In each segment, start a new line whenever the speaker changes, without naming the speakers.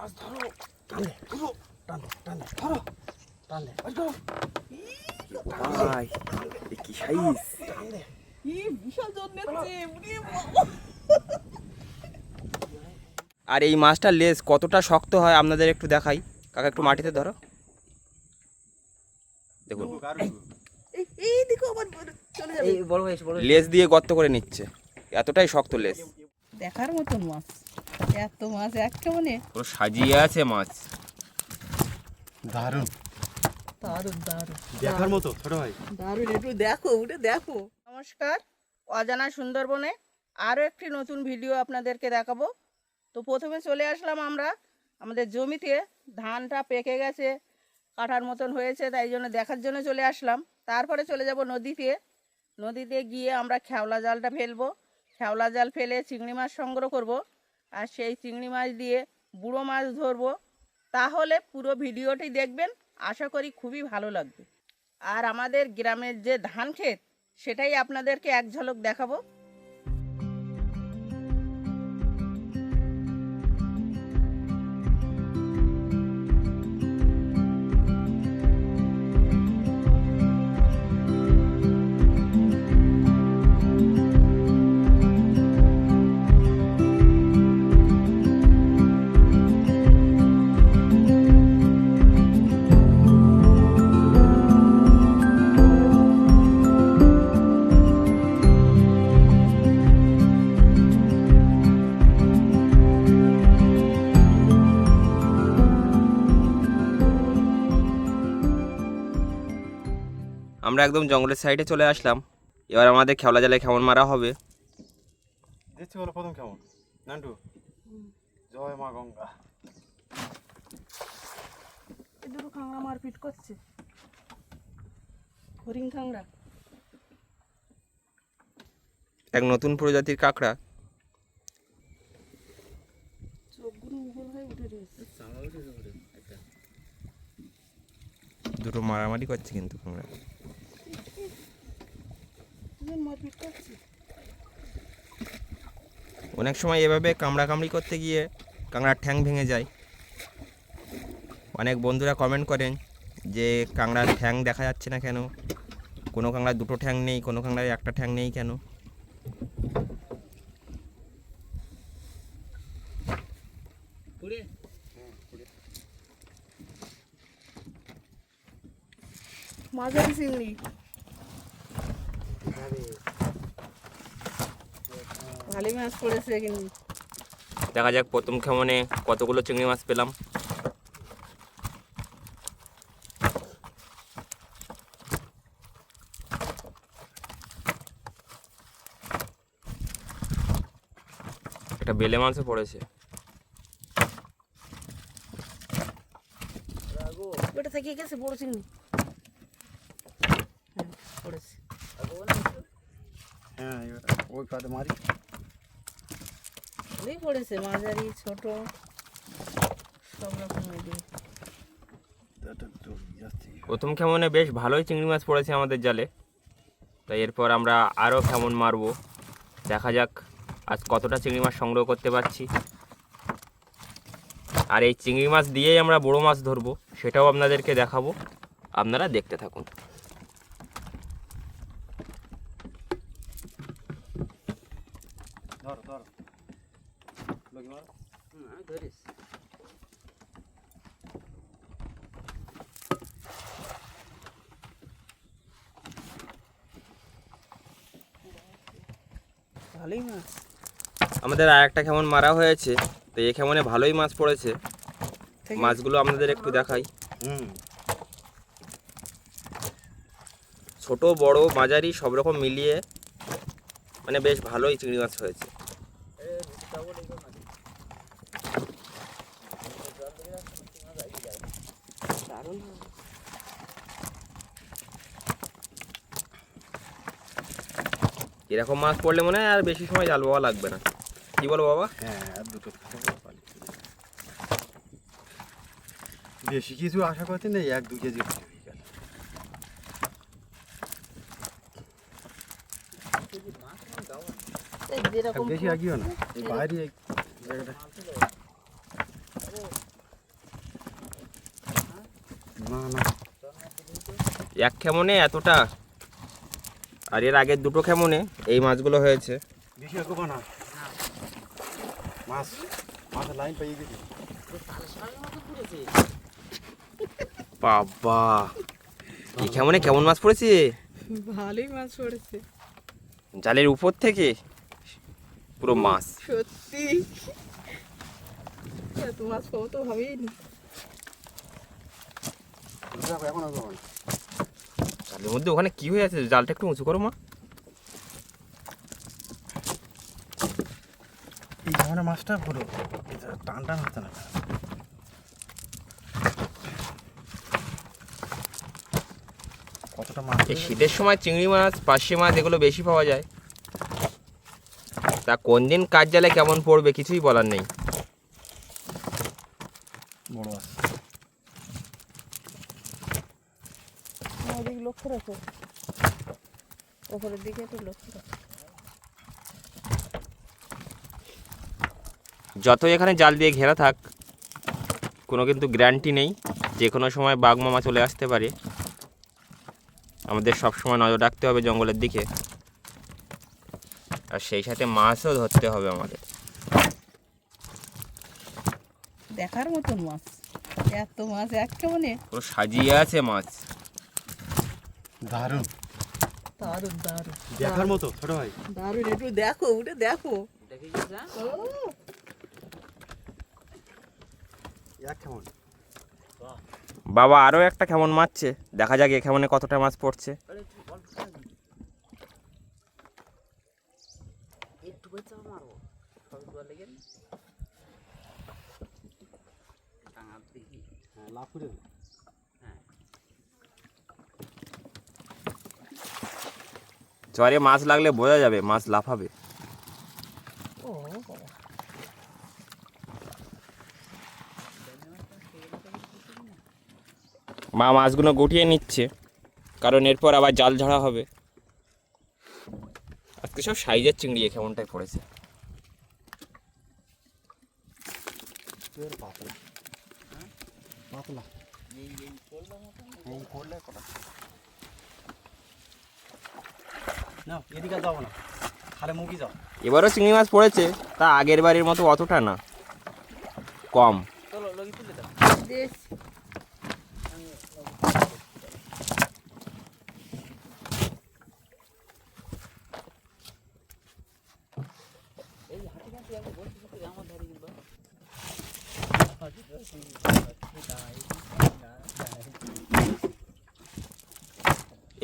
মাছ ধরো, টানে ধরো, টানে টানে ধরো, টানে ধরো।
ভাই কি সাইজ!
বিশাল জোর নেচ্ছে।
আর এই মাছটার লেজ কতটা শক্ত হয় আপনাদের একটু দেখাই। কাকা একটু মাটিতে ধরো, দেখুন
এই দেখো আবার চলে যাবে।
এই বড় হয়েছে, বড় হয়েছে।
লেজ দিয়ে গর্ত করে নিচ্ছে, এতটাই শক্ত লেজ।
দেখার মতন মাছ, এত মাছ একেবারে
পুরো সাজিয়ে আছে মাছ।
দারুণ,
দারুণ দারুণ
দেখার মতো ছোট ভাই।
দারুণ, একটু দেখো, উঠে দেখো। নমস্কার, অজানা সুন্দরবনে আরও একটি নতুন ভিডিও আপনাদেরকে দেখাবো। তো প্রথমে চলে আসলাম আমরা আমাদের জমিতে, ধানটা পেকে গেছে, কাটার মতন হয়েছে, তাই জন্য দেখার জন্য চলে আসলাম। তারপরে চলে যাব নদীতে। নদীতে গিয়ে আমরা খেওলা জালটা ফেলবো, খেওলা জাল ফেলে চিংড়ি মাছ সংগ্রহ করব, আর সেই চিংড়ি মাছ দিয়ে বুড়ো মাছ ধরবো। তাহলে পুরো ভিডিওটি দেখবেন, আশা করি খুবই ভালো লাগবে। আর আমাদের গ্রামের যে ধান ক্ষেত, সেটাই আপনাদেরকে এক ঝলক দেখাবো।
আমরা একদম জঙ্গলের সাইডে চলে আসলাম। এবার আমাদের খেওলা জালে কেমন মারা হবে।
দেখছি বলো প্রথম কেমন নান্টু? জয় মা গঙ্গা।
এই দুটো কাঁকড়া মারপিট করছে, হরিণ কাঁকড়া।
এক নতুন প্রজাতির কাঁকড়া।
চোখগুলো উগল হয়ে উঠে রয়েছে।
দুটো মারামারি করছে কিন্তু কাঁকড়া।
মারপিট করছে।
অনেক সময় এভাবে কামড়াকামড়ি করতে গিয়ে কাঁকড়ার ঠ্যাং ভেঙে যায়। অনেক বন্ধুরা কমেন্ট করেন যে কাঁকড়ার ঠ্যাং দেখা যাচ্ছে না কেন, কোনো কাঁকড়ার দুটো ঠ্যাং নেই, কোনো কাঁকড়ার একটা ঠ্যাং নেই কেন।
মাঝারি চিংড়ি, ভালোই মাছ পড়েছে কিন্তু।
দেখা যাক প্রথম কেমনে কতগুলো চিংড়ি মাছ পেলাম। একটা বেলে মাছও পড়েছে।
ওটা থেকে গেছে বড় চিংড়ি। হ্যাঁ, পড়েছে।
হ্যাঁ এবার ওই পাতে মারি।
ভালোই পড়েছে, মাঝারি ছোট সব রকমের।
প্রথম কেমনে বেশ ভালোই চিংড়ি মাছ পড়েছে আমাদের জালে। তাই এরপর আমরা আরও কেমন মারবো, দেখা যাক আজ কতটা চিংড়ি মাছ সংগ্রহ করতে পারছি। আর এই চিংড়ি মাছ দিয়েই আমরা বড় মাছ ধরবো, সেটাও আপনাদেরকে দেখাবো, আপনারা দেখতে থাকুন।
ধরো ধরো লগি মারো।
ধরিস।
ভালোই মাছ।
আমাদের আর একটা কেমন মারা হয়েছে, তো এই কেমনে ভালোই মাছ পড়েছে। মাছগুলো আপনাদের একটু দেখাই। ছোট বড় মাঝারি সব রকম মিলিয়ে মানে বেশ ভালোই চিংড়ি মাছ হয়েছে। এরকম মাছ পড়লে মনে হয় আর বেশি সময় জাল বাবা লাগবে না, কি বলো বাবা?
হ্যাঁ আর দুটো বেশি কিছু আশা করতে নেই, 1-2 কেজি হয়ে গেল।
যেরকম
বেশি আগিও না, এই বাইরে জায়গাটা না না
এক খেমনে এতটা, আর এর আগের দুটো খেমনে এই মাছগুলো হয়েছে।
বেশি রাখবো না মাছ, মাছের লাইন পেয়ে গেছি।
বাবা, এই খেমনে কেমন মাছ পড়েছে!
ভালোই মাছ পড়েছে
জালের উপর থেকে পুরো মাছ।
সত্যি, এত মাছ পাবো তো ভাবেই নি।
এখন আসবো না।
জালের মধ্যে ওখানে কি হয়ে আছে? জালটা একটু উঁচু করো মা।
এই ধরনের মাছটা পুরো টান টান হচ্ছে না। কতটা মাছ
এই শীতের সময় চিংড়ি মাছ, পার্শে মাছ এগুলো বেশি পাওয়া যায়। তা কোন দিন কাজ জালে কেমন পড়বে কিছুই বলার নেই।
বড় মাছ।
ওদিকে লক্ষ্য রাখো, ওপরের দিকে একটু লক্ষ্য রাখো।
যত এখানে জাল দিয়ে ঘেরা থাক, কোনো কিন্তু গ্যারান্টি নেই, যে কোনো সময় বাঘ মামা চলে আসতে পারে। আমাদের সব সময় নজর রাখতে হবে জঙ্গলের দিকে, আর সেই সাথে মাছও ধরতে হবে আমাদের।
দেখার মতন মাছ, এত মাছ এক কেমনে,
পুরো সাজিয়ে আছে মাছ।
দারুণ,
দারুণ দারুণ
দেখার মতো ছোট ভাই।
দারুণ, একটু দেখো, উঠে দেখো। ও,
এক কেমন
বাবা আরও একটা কেমন মারছে, দেখা যাক এ কেমনে কতটা মাছ পড়ছে।
হ্যাঁ, লাভ করে দে।
চরে মাছ লাগলে বোঝা যাবে মাছ লাফাবে।
ও বাবা,
মা মাছগুলো গুটিয়ে নিচ্ছে, কারণ এরপর আবার জাল ঝাড়া হবে। আজকে সব সাইজের চিংড়ি কেমনটাই পড়েছে।
পাতলা পাতলা এই করলে কটা না, এদিকে যাবো না, খালে মুখি যাও।
এবারও চিংড়ি মাছ পড়েছে, তা আগের বাড়ির মতো অতটা না, কম।
বেশ,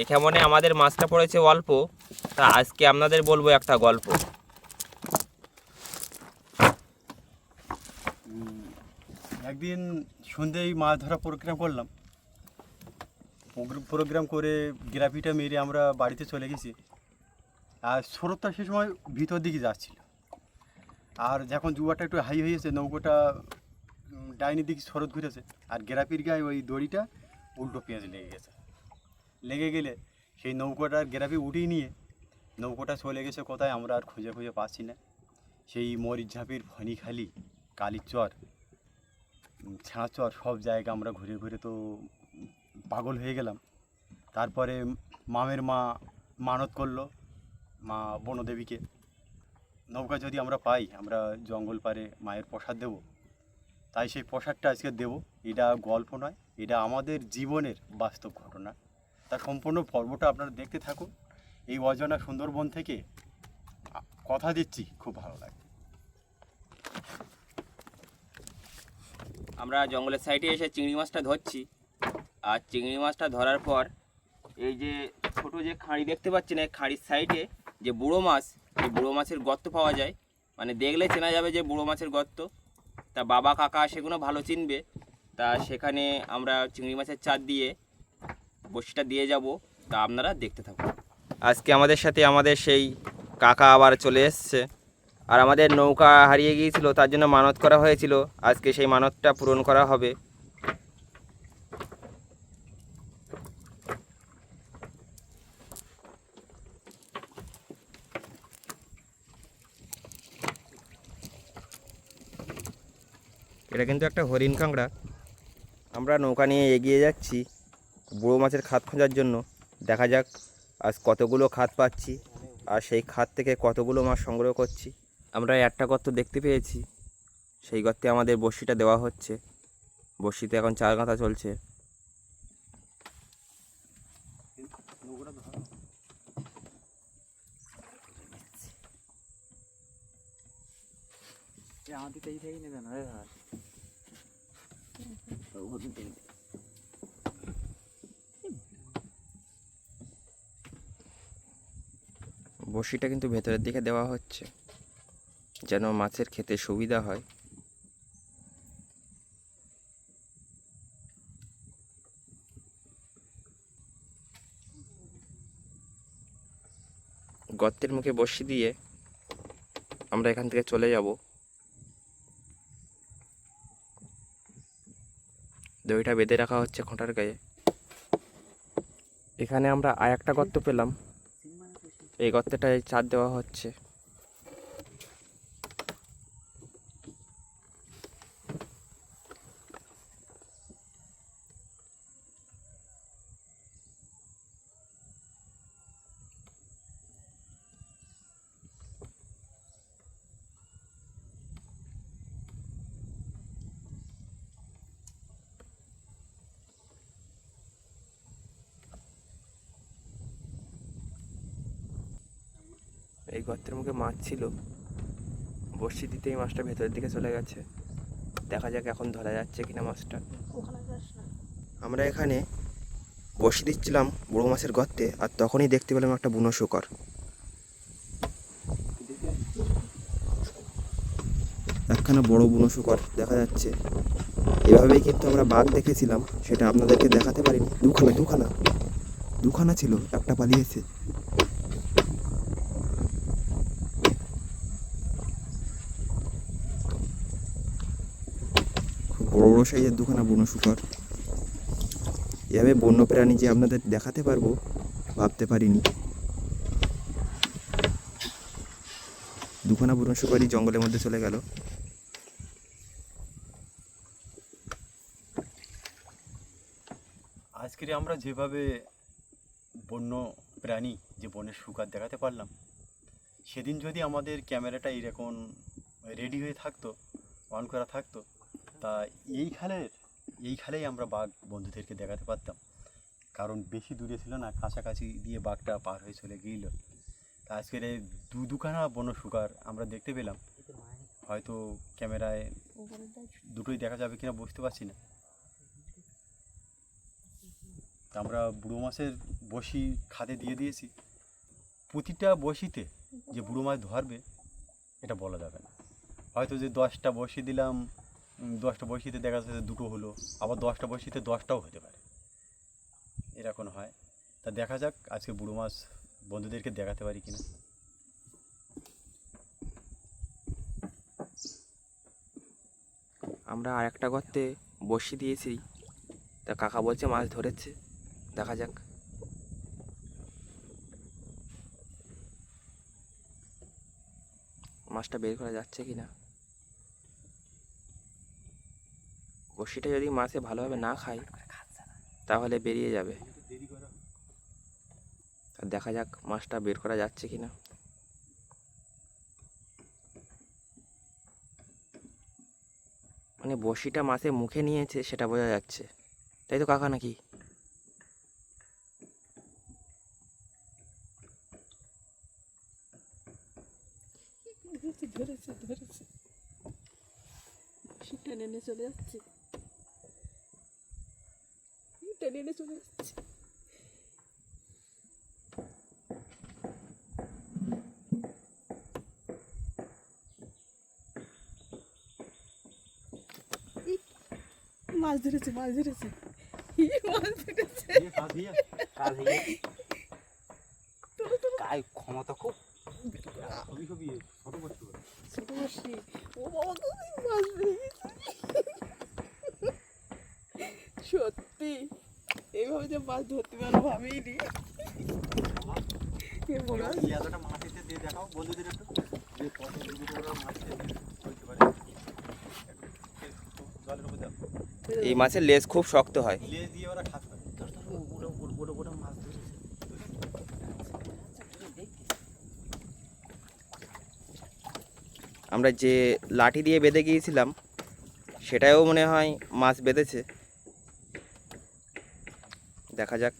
এ কেমনে আমাদের মাছটা পড়েছে অল্প, তা আজকে আপনাদের বলবো একটা গল্প।
একদিন সন্ধ্যেই মাছ ধরা প্রোগ্রাম করলাম, প্রোগ্রাম করে গ্রাফিটা মেরে আমরা বাড়িতে চলে গেছি। আর স্রোতটা সে সময় ভিতর দিকে যাচ্ছিল, আর যখন জুয়াটা একটু হাই হয়েছে নৌকোটা ডাইনের দিকে স্রোত ঘুরেছে, আর গ্রাফির গায়ে ওই দড়িটা উল্টো পেঁয়াজ লেগে গেছে। লেগে গেলে সেই নৌকোটার গ্রাফি উঠিয়ে নিয়ে নৌকোটা চলে গেছে কোথায় আমরা আর খুঁজে খুঁজে পাচ্ছি না। সেই মরিচঝাপির ফণিখালি, কালীচর, ছাঁচর সব জায়গা আমরা ঘুরে ঘুরে তো পাগল হয়ে গেলাম। তারপরে মামের মা মানত করলো মা বনদেবীকে, নৌকা যদি আমরা পাই আমরা জঙ্গল পাড়ে মায়ের প্রসাদ দেব। তাই সেই প্রসাদটা আজকে দেব। এটা গল্প নয়, এটা আমাদের জীবনের বাস্তব ঘটনা। তার সম্পূর্ণ পর্বটা আপনারা দেখতে থাকুন। এই অজানা সুন্দরবন থেকে কথা দিচ্ছি, খুব ভালো লাগে।
আমরা জঙ্গলের সাইডে এসে চিংড়ি মাছটা ধরছি, আর চিংড়ি মাছটা ধরার পর এই যে ছোট যে খাঁড়ি দেখতে পাচ্ছেন, এই খাঁড়ির সাইডে যে বুড়ো মাছ, এই বুড়ো মাছের গর্ত পাওয়া যায়, মানে দেখলে চেনা যাবে যে বুড়ো মাছের গর্ত। তা বাবা কাকা সেগুলো ভালো চিনবে। তা সেখানে আমরা চিংড়ি মাছের চার দিয়ে বড়শিটা দিয়ে যাব, তা আপনারা দেখতে থাকুন। আজকে আমাদের সাথে আমাদের সেই কাকা আবার চলে এসছে, আর আমাদের নৌকা হারিয়ে গিয়েছিল, তার জন্য মানত করা হয়েছিল, আজকে সেই মানতটা পূরণ করা হবে। এটা কিন্তু একটা হরিণ কাঁকড়া, আমরা নৌকা নিয়ে এগিয়ে যাচ্ছি বড় মাছের খাদ খোঁজার জন্য। দেখা যাক আজ কতগুলো খাদ পাচ্ছি আর সেই খাদ থেকে কতগুলো মাছ সংগ্রহ করছি। আমরা একটা গর্ত দেখতে পেয়েছি, সেই গর্তে আমাদের বড়শিটা দেওয়া হচ্ছে। বড়শিতে এখন 4 গাঁথা চলছে। বড়শিটা কিন্তু ভেতরের দিকে দেওয়া হচ্ছে যেন মাছের খেতে সুবিধা হয়। গর্তের মুখে বড়শি দিয়ে আমরা এখান থেকে চলে যাব। দড়িটা বেঁধে রাখা হচ্ছে খোঁটার গায়ে। এখানে আমরা আর একটা গর্ত পেলাম, এই গর্তটায় চার দেওয়া হচ্ছে। এই গর্তের মুখে মাছ ছিল, বড়শি দিতেই মাছটা ভেতরের দিকে চলে গেছে। দেখা যাক এখন ধরা যাচ্ছে কিনা মাছটা। আমরা এখানে বড়শি দিচ্ছিলাম বড় মাছের গর্তে, আর তখনই দেখতে পেলাম একটা বুনো শুকর। একখানা বড় বুনো শুকর দেখা যাচ্ছে। এভাবেই কিন্তু আমরা বাঘ দেখেছিলাম, সেটা আপনাদেরকে দেখাতে পারিনি। দুখানা ছিল, একটা পালিয়েছে। বড় বড় সাইজের দুখানা বুনো শুকর। এভাবে বন্য প্রাণী যে আপনাদের দেখাতে পারবো ভাবতে পারিনি। দুখানা বুনো শুকরই জঙ্গলের মধ্যে চলে গেল।
আজকে আমরা যেভাবে বন্য প্রাণী যে বনের শুকর দেখাতে পারলাম, সেদিন যদি আমাদের ক্যামেরাটা এরকম রেডি হয়ে থাকতো, অন করা থাকতো, তা এই খালেই আমরা বাঘ বন্ধুদেরকে দেখাতে পারতাম। কারণ বেশি দূরে ছিল না, কাছাকাছি দিয়ে বাঘটা পার হয়ে চলে গিয়েছিল। তা আজকের এই দুখানা বন্য শুকর আমরা দেখতে পেলাম। হয়তো ক্যামেরায় দুটোই দেখা যাবে কিনা বুঝতে পারছি না। তা আমরা বুড়ো মাছের বড়শি খাদে দিয়ে দিয়েছি। প্রতিটা বড়শিতে যে বুড়ো মাছ ধরবে এটা বলা যাবে না। হয়তো যে 10টা বড়শি দিলাম, 10টা বড়শিতে দেখা যাচ্ছে দুটো হলো, আবার 10টা বড়শিতে 10টাও হতে পারে, এরকম হয়। তা দেখা যাক আজকে বুড়ো মাছ বন্ধুদেরকে দেখাতে পারি কিনা।
আমরা আর একটা গর্তে বড়শি দিয়েছি, তা কাকা বলছে মাছ ধরেছে। দেখা যাক। মাছটা বের করা যাচ্ছে কিনা। বড়শিটা যদি মাছে ভালোভাবে না খায় তাহলে বেরিয়ে যাবে। আর দেখা যাক মাছটা বের করা যাচ্ছে কিনা। মানে বড়শিটা মাছে মুখে নিয়েছে সেটা বোঝা যাচ্ছে, তাই তো কাকা নাকি?
ধরেছে টেনে নিয়ে চলে যাচ্ছে, টেনে নিয়ে চলে যাচ্ছে। মাছ ধরেছে মাছ ধরেছে।
ক্ষমতা খুব
ছোট বড়শি। ও বাবা, মাছ বেরিয়েছে সত্যি। এইভাবে যে মাছ ধরতে পারো ভাবিনি।
দেখাও বন্ধুদের একটু যে কত মাছ জলের উপর
এই মাছের লেজ খুব শক্ত হয়।
লেজ দিয়ে ওরা খাত করে।
আমরা যে লাঠি দিয়ে বেঁধে গিয়েছিলাম সেটাও মনে হয় মাছ বেঁধেছে, দেখা যাক।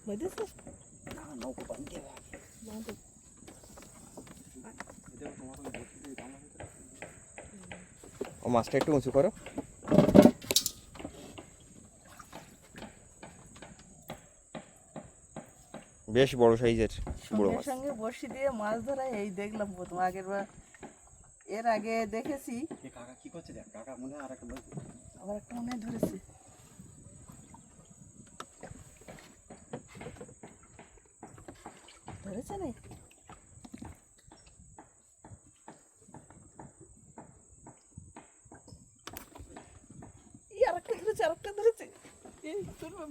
বেঁধেছে?
ও মাছটা একটু উঁচু করো। বেশ বড় সাইজের বড়
সঙ্গে
মাছ।
সঙ্গে বড়শি দিয়ে মাছ ধরা এই দেখলাম প্রথম। এর আগে দেখেছি,
এ কাকা কি করছে দেখ, কাকা মনে হয় আর একটা লোক।
আবার একটা মনে হয় ধরেছে। ধরেছে না? আরেকটা ধরেছে, আরেকটা ধরেছে। এই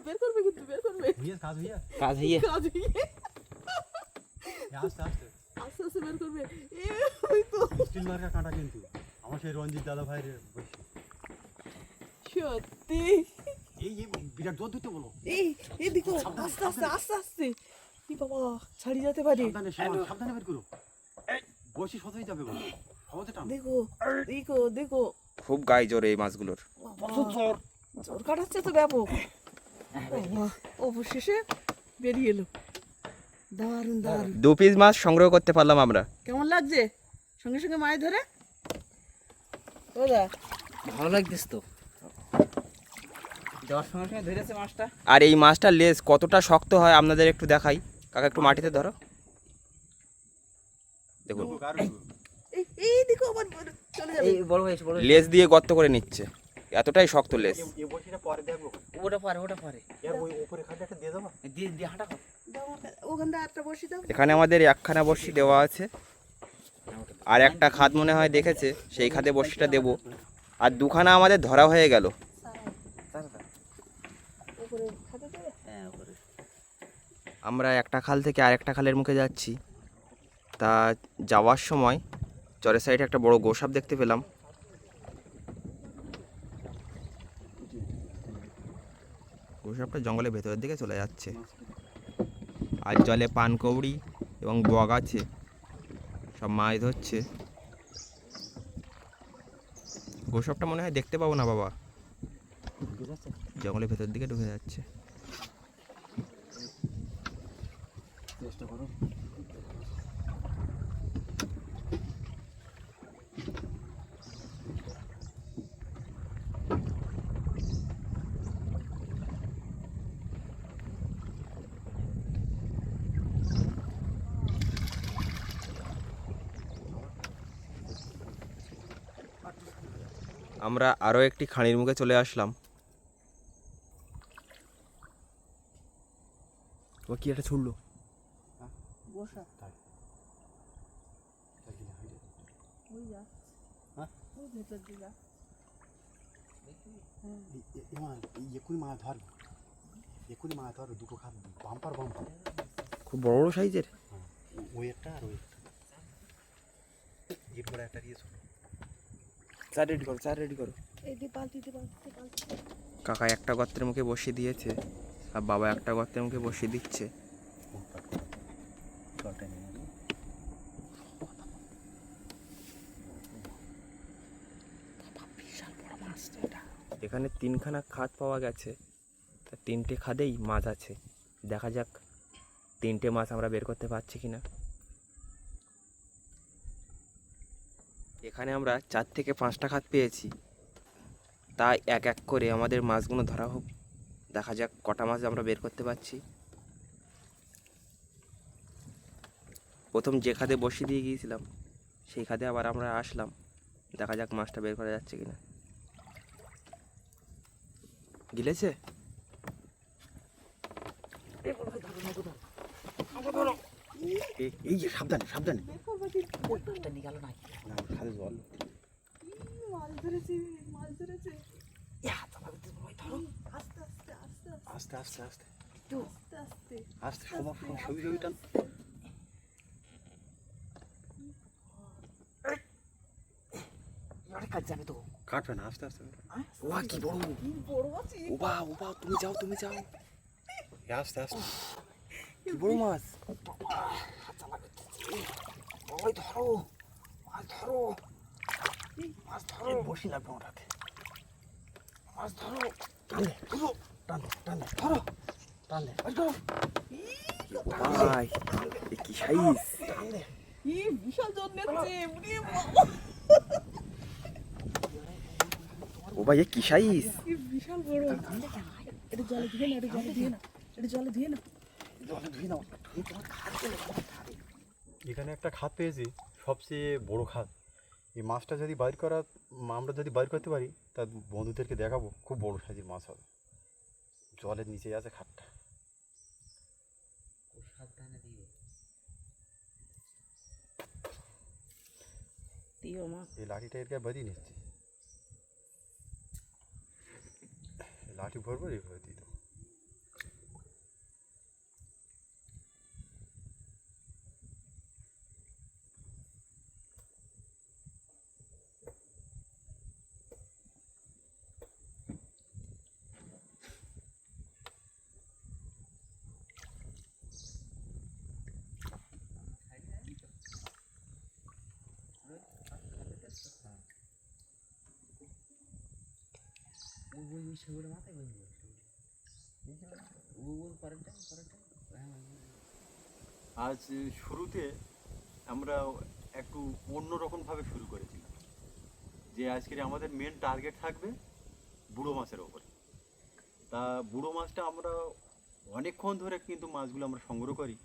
বের করবে, কিন্তু বের করবে।
হইয়া কাজ হইয়া
কাজ হইয়ে
কাজ হয়ে
আস্তে আস্তে
আস্তে আস্তে বের করবে। ওই তো
স্টিল মার্কা কাঁটা, কিন্তু আমার সেই রঞ্জিত দাদা ভাইয়ের বসে।
সত্যি।
এই বিরাট জোর দিতে বলো।
এই দেখো, আস্তে আস্তে আস্তে আস্তে। কি বাবা, ছাড়িয়ে যেতে পারে।
সাবধানে বের করো, বসে সতই যাবে বলো, সহজে টান।
দেখো দেখো দেখো,
খুব গায়ে জোর এই মাছগুলোর।
জোর কাটাচ্ছে তো ব্যাপক। বাবা, অবশেষে বেরিয়ে এলো। দারুণ দারুণ।
2 পিস মাছ সংগ্রহ করতে পারলাম আমরা।
কেমন লাগছে সঙ্গে সঙ্গে মাছ ধরে? ওদা
ভালো লাগতেছ তো, যাওয়ার সঙ্গে সঙ্গে ধরেছে মাছটা।
আর এই মাছটার লেজ কতটা শক্ত হয় আপনাদের একটু দেখাই। কাকা একটু মাটিতে ধরো, দেখুন
এই দেখো, আবার চলে যাবে।
এই বড় হয়েছে, বড় হয়েছে।
লেজ দিয়ে গর্ত করে নিচ্ছে, এতটাই শক্ত লেজ।
এই বসিটা পরে দেখবো,
ওটা পারে, ওটা পারে।
এর ওই উপরে খাটে একটা দিয়ে দেবো।
দিয়ে দিয়ে হাঁটা কর।
দাও, ওখানটা আটটা বসি দাও।
এখানে আমাদের একখানা বড়শি দেওয়া আছে, আর একটা খাদ মনে হয় দেখেছে, সেই খাদে বড়শিটা দেব। আর 2খানা আমাদের ধরা হয়ে গেল।
উপরে খাতে দেবে।
হ্যাঁ ওপরে।
আমরা একটা খাল থেকে আরেকটা খালের মুখে যাচ্ছি। তা যাওয়ার সময় চরের সাইডে একটা বড় গোসাপ দেখতে পেলাম। গোসাপটা জঙ্গলের ভেতরের দিকে চলে যাচ্ছে, আর জলে পানকৌড়ি এবং বগ আছে, সব মাছ ধরছে। গোসাপটা মনে হয় দেখতে পাবো না বাবা, জঙ্গলের ভেতর দিকে ঢুকে যাচ্ছে।
চেষ্টা করো।
আমরা আরও একটি খাঁড়ির মুখে চলে আসলাম। ও কি একটা ছুড়লো?
বসা ওই যা,
হ্যাঁ?
ওই ভেতর দিয়ে যা।
এক্ষুনি মাছ ধরো, এক্ষুনি মাছ ধরো, দুটো খাত বাম্পার বাম্পার।
খুব বড় বড় সাইজের।
ওই একটা আর ওই একটা, এরপরে একটা দিয়েছো।
চা রেডি করো, চা রেডি করো।
এই দিয়ে পাল্টিতে পাল্টিতে পাল্টিতে।
কাকা একটা গর্তের মুখে বসিয়ে দিয়েছে, আর বাবা একটা গর্তের মুখে বসিয়ে দিচ্ছে। এখানে 3খানা খাদ পাওয়া গেছে, তা 3টে খাদেই মাছ আছে। দেখা যাক 3টে মাছ আমরা বের করতে পারছি কিনা। এখানে আমরা 4 থেকে 5টা খাদ পেয়েছি, তাই এক এক করে আমাদের মাছগুলো ধরা হোক। দেখা যাক কটা মাছ আমরা বের করতে পারছি। প্রথম যে খাদে বসিয়ে দিয়ে গিয়েছিলাম সেই খাদে আবার আমরা আসলাম, দেখা যাক মাছটা বের করা যাচ্ছে কিনা। গিলেছে?
এই যে সাবধানে সাবধানে,
ওই মাছটা নিয়ে গেল নাই।
না খাদে জল।
মাছ ধরেছে, মাছ ধরেছে।
ইয়া, চাপা দিতে বলো, ধরো।
আস্তে আস্তে আস্তে আস্তে।
আস্তে আস্তে আস্তে
তো
আস্তে সবার ছবি ছবি টান।
আরে কাজ যাবে তো।
কাটবে না, আস্তে আস্তে
ওয়া কি বড়।
বড় মাছ,
ওবা ওবা তুমি যাও তুমি যাও।
আস্তে আস্তে।
কি বড় মাছ। ওই ধরো মাছ ধরো মাছ ধরো। বসি লাগবে আমার হাতে। মাছ ধরো টানে টানে টানে ধরো টানে মাছ ধরো। ভাই এ কি সাইজ। টানে
কি বিশাল জন নেচ্ছে, উড়িয়ে
ও ভাই এ কি সাইজ।
কি বিশাল বড়। এটা জলে ধুয়ে না, এটা জলে ধুয়ে না, এটা জলে ধুয়ে না।
জলে ধুই নাও ধুই তোমার খাট করে
এখানে একটা খাত পেয়েছি, সবচেয়ে বড় খাত। এই মাছটা যদি বাইর করা, আমরা যদি বাইর করতে পারি তা বন্ধুদেরকে দেখাবো, খুব বড় সাইজের মাছ হবে। জলের নিচেই আছে খাতটা।
দিও মা।
এই লাঠিটা এর গায়ে বাঁধিয়ে নিচ্ছি, লাঠি ভরবো এইভাবে দিয়ে দেবো।
ওই সেগুলো মাথায় বলবো ওই পরেরটা
আজ শুরুতে আমরা একটু অন্যরকমভাবে শুরু করেছিলাম, যে আজকের আমাদের মেন টার্গেট থাকবে বুড়ো মাছের ওপরে। তা বুড়ো মাছটা আমরা অনেকক্ষণ ধরে কিন্তু মাছগুলো আমরা সংগ্রহ করি,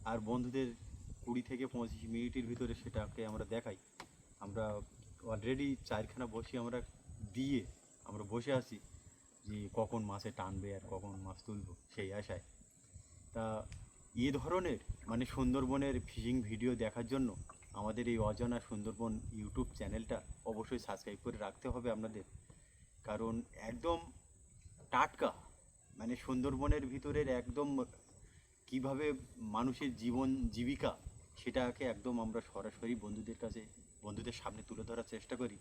আর বন্ধুদের 20 থেকে 25 মিনিটের ভিতরে সেটাকে আমরা দেখাই। আমরা অলরেডি 4খানা বসি আমরা দিয়ে আমরা বসে আছি যে কখন মাছে টানবে আর কখন মাছ তুলবো সেই আশায়। তা এ ধরনের মানে সুন্দরবনের ফিশিং ভিডিও দেখার জন্য আমাদের এই অজানা সুন্দরবন ইউটিউব চ্যানেলটা অবশ্যই সাবস্ক্রাইব করে রাখতে হবে আপনাদের, কারণ একদম টাটকা মানে সুন্দরবনের ভিতরের একদম কিভাবে মানুষের জীবন জীবিকা সেটাকে একদম আমরা সরাসরি বন্ধুদের সামনে তুলে ধরার চেষ্টা করি।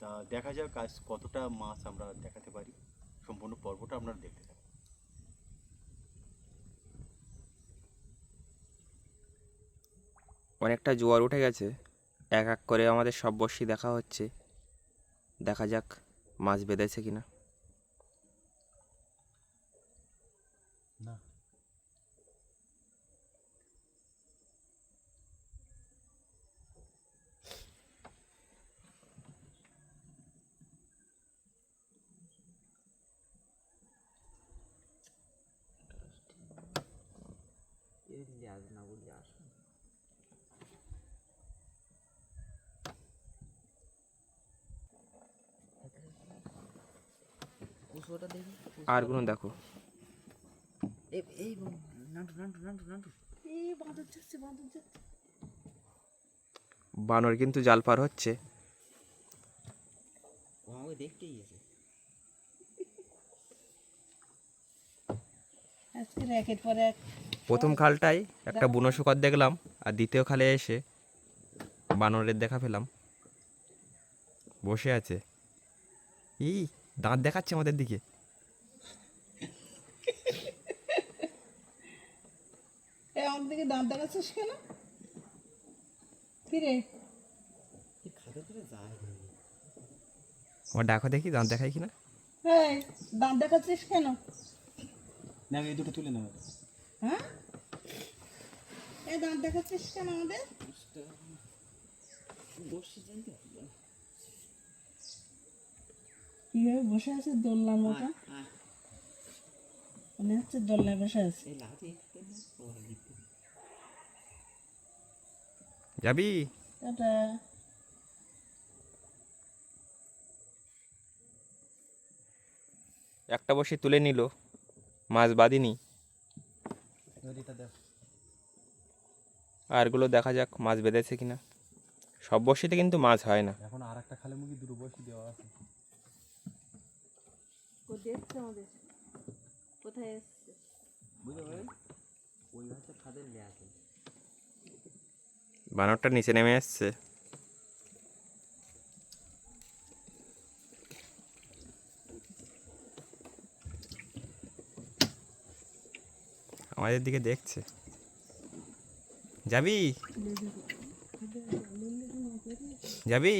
তা দেখা যাক আজ কতটা মাছ আমরা দেখাতে পারি, সম্পূর্ণ পর্বটা আপনারা দেখতে থাকুন।
অনেকটা জোয়ার উঠে গেছে, এক এক করে আমাদের সব বড়শি দেখা হচ্ছে। দেখা যাক মাছ বেঁধেছে কিনা।
না
না বলি আসো কুসুটা দেখি
আরগুলো দেখো।
এই এই নান্টু নান্টু নান্টু নান্টু
এই বাঁদর যাচ্ছে, বাঁদর যাচ্ছে।
বানর কিন্তু জাল পার হচ্ছে।
ও আমাকে দেখতেই গেছে।
আজকে একের পর এক
প্রথম খালটায় একটা বুনো শুকর দেখলাম, আর দ্বিতীয় খালে এসে বানরের দেখা পেলাম, বসে আছে। দাঁত দেখাচ্ছে আমাদের দিকে।
আমার দিকে দাঁত দেখাচ্ছিস কেন? ফিরে
আমার ডাকো দেখি দাঁত দেখাই কিনা।
হ্যাঁ, দাঁত দেখাচ্ছিস কেন?
না এই দুটো তুলে নেওয়া।
হ্যাঁ, এই দাঁত দেখাচ্ছিস কেন আমাদের? কিভাবে বসে আছে দোলনার মতো, মনে হচ্ছে দোলনায় বসে আছে।
যাবি?
টাটা।
একটা বসে তুলে নিল, মাছ বাঁধিনি। আরগুলো দেখা যাক মাছ বেঁধেছে কিনা। সব বড়শিতে কিন্তু মাছ হয় না।
এখন আর একটা খালে মুরগি দুটো বসি দেওয়া আছে।
ও দেখছে আমাদের কোথায় এসছে।
বানরটা নিচে নেমে এসছে। আমাদের দিকে দেখছে। যাবি যাবি?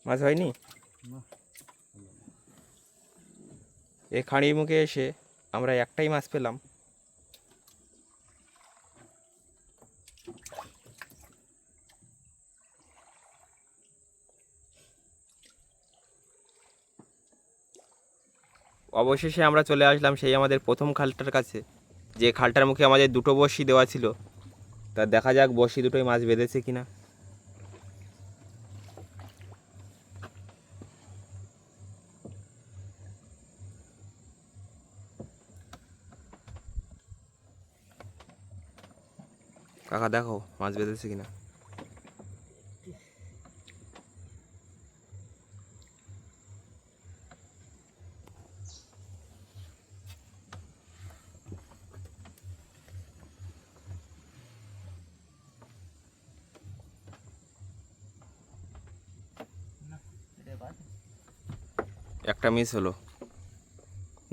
মাছ হয়নি? এই খাঁড়ির মুখে এসে আমরা একটাই মাছ পেলাম। অবশেষে আমরা চলে আসলাম সেই আমাদের প্রথম খালটার কাছে, যে খালটার মুখে আমাদের দুটো বড়শি দেওয়া ছিল। তা দেখা যাক বড়শি দুটোই মাছ বেঁধেছে কিনা। কাকা দেখো মাছ বেঁধেছে কিনা। একটা মিস হলো,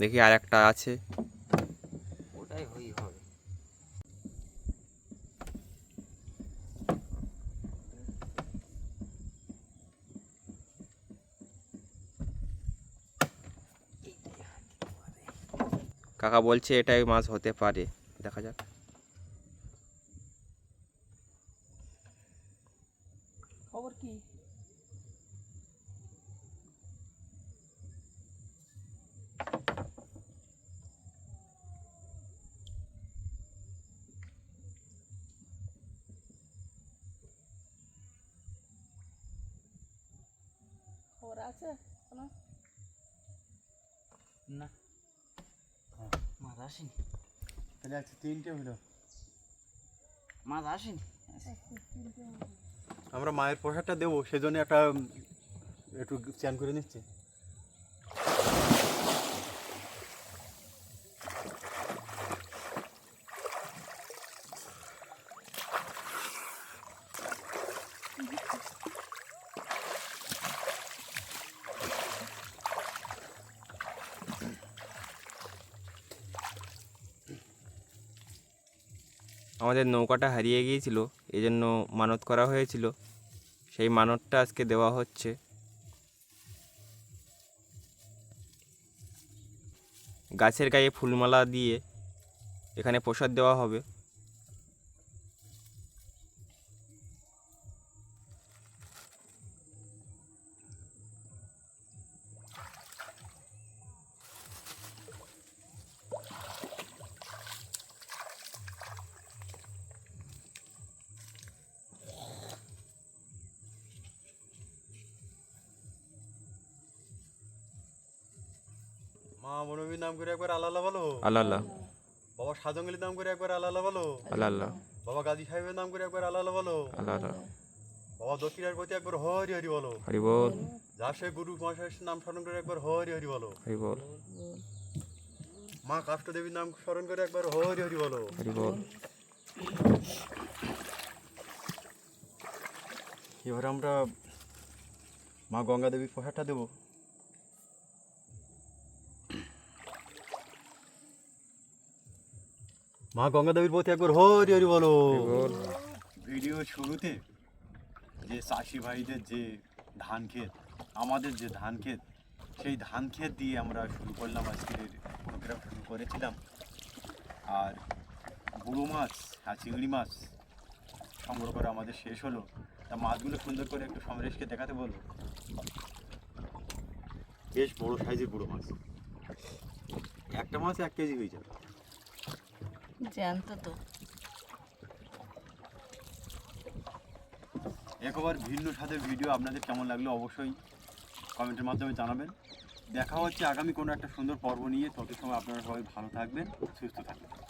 দেখি আর একটা আছে।
ওটাই হই হবে।
কাকা বলছে এটাই মাছ হতে পারে, দেখা যাক।
খবর কি? খবর আছে কোনো?
না মাছ আসেনি,
তাহলে আজকে 3টে হলো।
মাছ আসেনি।
আমরা মায়ের প্রসাদটা দেবো, সেজন্য একটু চ্যান করে নিচ্ছি।
আমাদের নৌকাটা হারিয়ে গিয়েছিল, এই জন্য মানত করা হয়েছিল, সেই মানতটা আজকে দেওয়া হচ্ছে। গাছের গায়ে ফুলমালা দিয়ে এখানে প্রসাদ দেওয়া হবে।
মা মনবীর নাম করে একবার আল্লাহ বলো।
আল্লাহ আল্লাহ,
বাবা সাজঙ্গলির নাম করে একবার আল্লাহ বলো।
আল্লাহ আল্লাহ,
বাবা গাজী সাহেবের নাম করে একবার আল্লাহ বলো।
আল্লাহ আল্লাহ,
বাবা দক্ষিণের প্রতি একবার হরি হরি বলো।
হরি বল,
যার সে গুরু মহাশয়ের নাম স্মরণ করে একবার হরি হরি বলো।
হরি বল,
মা কাষ্ট দেবীর নাম স্মরণ করে একবার হরি হরি বলো।
হরি বল।
এবার আমরা মা গঙ্গা দেবীর প্রসাদটা দেবো। মা গঙ্গা দেবীর প্রতি একবার হরি হরি বলো। ভিডিও শুরুতে যে চাষি ভাইদের যে ধান ক্ষেত, আমাদের যে ধান ক্ষেত, সেই ধান ক্ষেত দিয়ে আমরা শুরু করলাম আজকের প্রোগ্রাম শুরু করেছিলাম। আর বুড়ো মাছ আর চিংড়ি মাছ সংগ্রহ করে আমাদের শেষ হলো। তা মাছগুলো সুন্দর করে একটু সমরেশকে দেখাতে বলো। বেশ বড় সাইজের বুড়ো মাছ, একটা মাছ 1 কেজি হয়ে যাবে।
জ্যান্ত তো।
একবার ভিন্ন স্বাদের ভিডিও আপনাদের কেমন লাগলো অবশ্যই কমেন্টের মাধ্যমে জানাবেন। দেখা হচ্ছে আগামী কোনো একটা সুন্দর পর্ব নিয়ে। তত সময় আপনারা সবাই ভালো থাকবেন, সুস্থ থাকবেন।